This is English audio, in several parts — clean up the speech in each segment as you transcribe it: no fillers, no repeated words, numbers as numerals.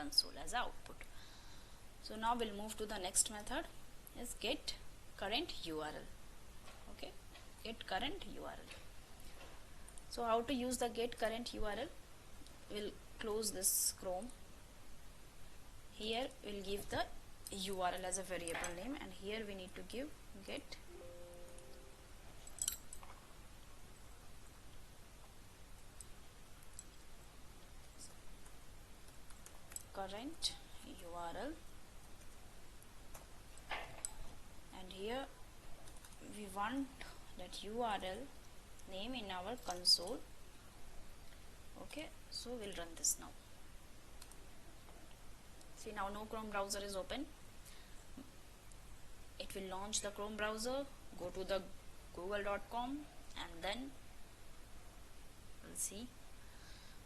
console as output. So now we'll move to the next method, is get current URL. Okay, get current URL. So how to use the get current URL? We'll close this Chrome. Here we'll give the URL as a variable name, and here we need to give get current URL, and here we want that URL name in our console. Okay, so we'll run this now. See, now no Chrome browser is open. It will launch the Chrome browser, go to the google.com, and then we'll see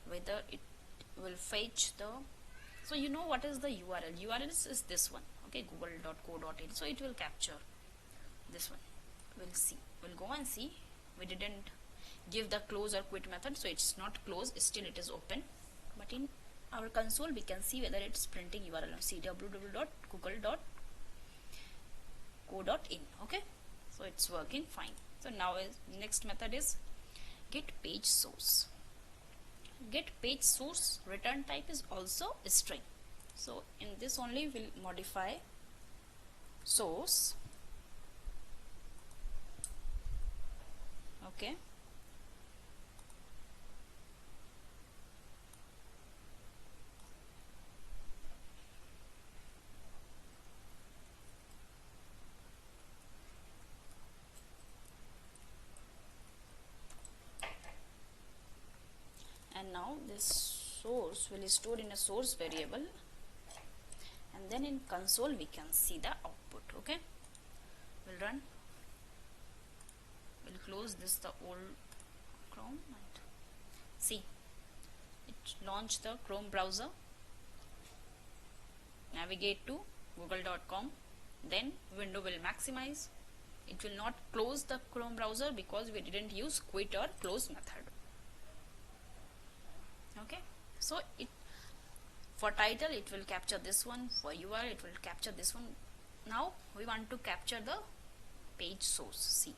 whether it will fetch the, so you know what is the URL. URL is this one, okay, google.co.in. So it will capture this one. We'll see, we'll go and see. We didn't give the close or quit method, so it's not closed, still it is open. But in our console we can see whether it's printing URL on www.google.co.in. okay, so it's working fine. So now next method is get page source. Get page source return type is also a string. So in this only we'll modify source. Okay, and now this source will be stored in a source variable, and then in console we can see the output. Okay, we'll run, we'll close this, the old Chrome, and see it launched the Chrome browser. Navigate to google.com, then window will maximize. It will not close the Chrome browser because we didn't use quit or close method. Okay, so it, for title it will capture this one, for URL it will capture this one. Now we want to capture the page source. See,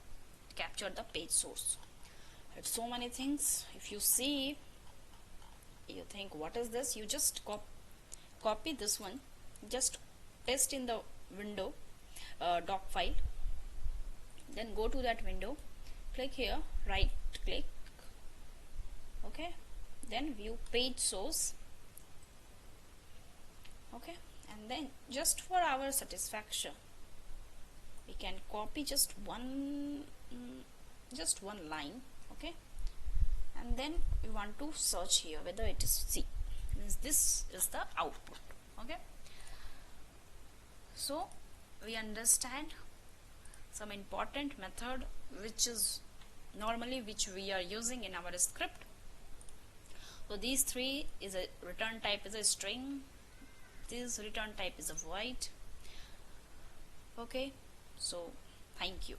capture the page source. It's so many things. If you see, you think what is this, you just copy this one, just paste in the window doc file, then go to that window, click here, right click, okay, then view page source. Okay, and then just for our satisfaction we can copy just one line. Okay, and then we want to search here whether it is, see, means this is the output. Okay, so we understand some important method which is normally which we are using in our script. So these three is a return type is a string, this return type is a void. Okay, so thank you.